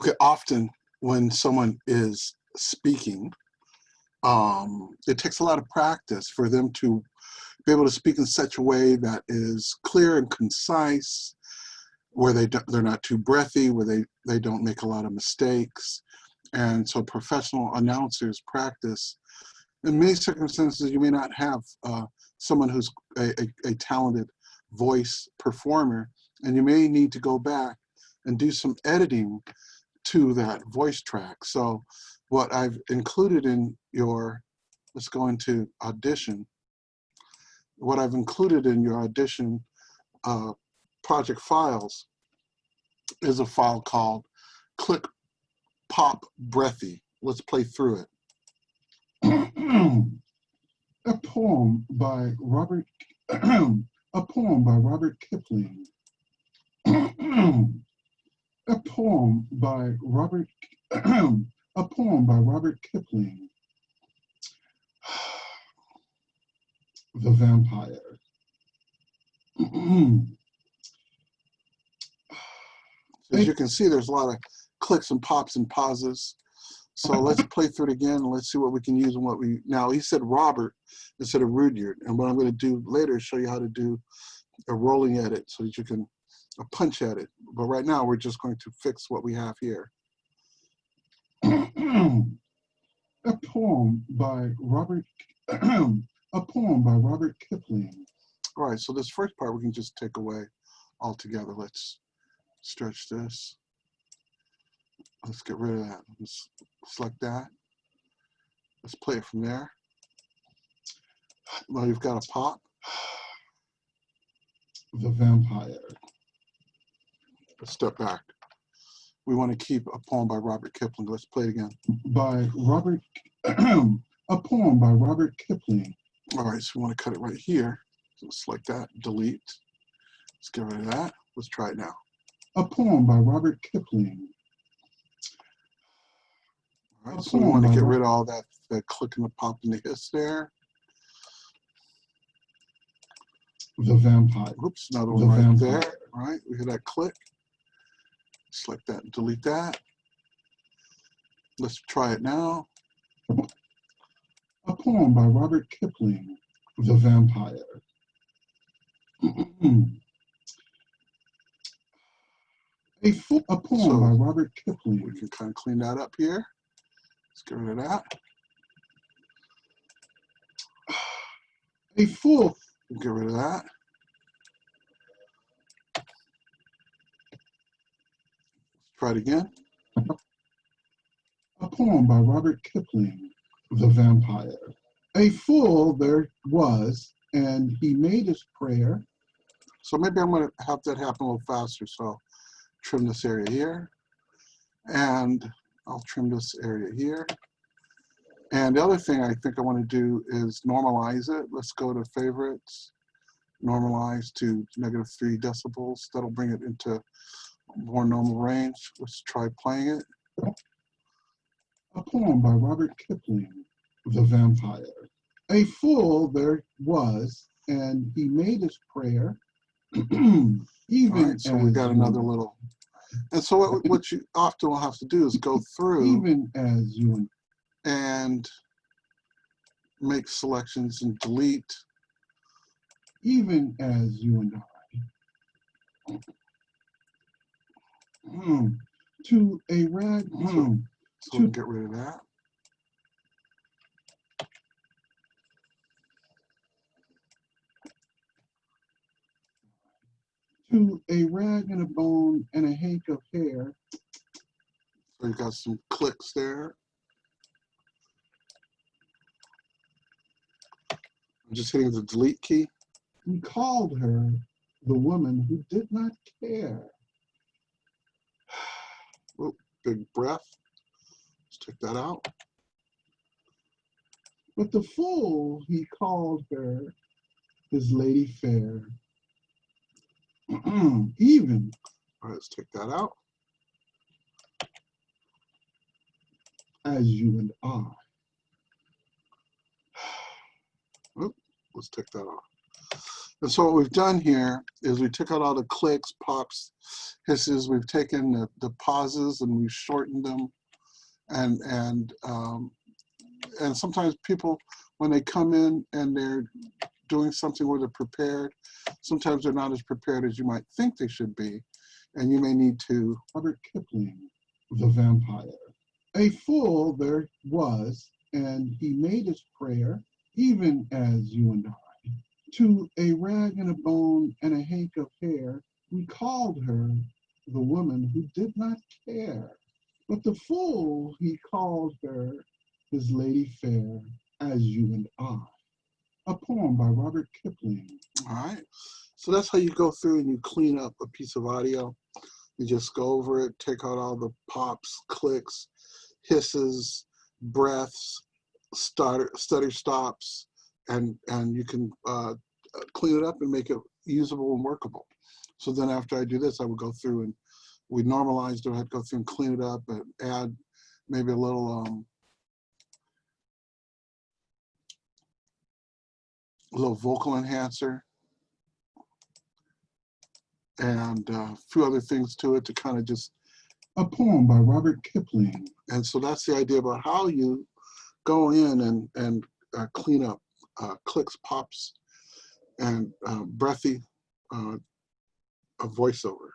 Okay, often when someone is speaking, it takes a lot of practice for them to be able to speak in such a way that is clear and concise, where they're not too breathy, where they don't make a lot of mistakes. And so professional announcers practice. In many circumstances, you may not have someone who's a talented voice performer, and you may need to go back and do some editing to that voice track. So what I've included in your, let's go into Audition. What I've included in your Audition project files is a file called Click Pop Breathy. Let's play through it. A poem by Robert Kipling. A poem by Robert Kipling. The Vampire. As you can see, there's a lot of clicks and pops and pauses. So let's play through it again and let's see what we can use and what we, now he said Robert instead of Rudyard. And what I'm going to do later is show you how to do a rolling edit so that you can, a punch edit. But right now we're just going to fix what we have here. A poem by Robert Kipling. All right, so this first part we can just take away altogether. Let's stretch this. Let's get rid of that. Let's select that. Let's play it from there. Now you've got a pop. The Vampire. Let's step back. We want to keep a poem by Robert Kipling. Let's play it again. A poem by Robert Kipling. All right, so we want to cut it right here. So select that, delete. Let's get rid of that. Let's try it now. A poem by Robert Kipling. All right, so we want to get rid of all that click and the pop and the hiss there. The Vampire. Oops, another one right there. All right, we hear that click. Select that and delete that. Let's try it now. A poem by Robert Kipling, The Vampire. A poem by Robert Kipling. We can kind of clean that up here. Let's get rid of that. A fool. Get rid of that. Let's try it again. A poem by Robert Kipling, The Vampire. A fool there was, and he made his prayer. So maybe I'm going to have that happen a little faster. So I'll trim this area here. And I'll trim this area here. And the other thing I think I want to do is normalize it. Let's go to favorites, normalize to -3 decibels. That'll bring it into more normal range. Let's try playing it. A poem by Robert Kipling, The Vampire. A fool there was, and he made his prayer. Even right, so we got another little. And so what you often will have to do is go through even as you and make selections and delete. Even as you and I. To a rag. So we can get rid of that. To a rag and a bone and a hank of hair. So you got some clicks there. I'm just hitting the delete key. He called her the woman who did not care. Oh, big breath. Let's take that out. But the fool, he called her his lady fair. Even. All right, let's take that out. As you and I. Oh, let's take that off. And so what we've done here is we took out all the clicks, pops, hisses. We've taken the pauses and we've shortened them. And sometimes people, when they come in and they're doing something where they're prepared, sometimes they're not as prepared as you might think they should be. And you may need to. Robert Kipling, the vampire. A fool there was, and he made his prayer, even as you and I. To a rag and a bone and a hank of hair, we called her the woman who did not care. But the fool, he called her his lady fair, as you and I. A poem by Robert Kipling. All right. So that's how you go through and you clean up a piece of audio. You just go over it, take out all the pops, clicks, hisses, breaths, stutter stops, and you can clean it up and make it usable and workable. So then after I do this, I would go through and we normalized it. I'd go through and clean it up and add maybe a little vocal enhancer and a few other things to it to kind of just. A poem by Robert Kipling. And so that's the idea about how you go in and clean up clicks, pops, and breathy a voiceover.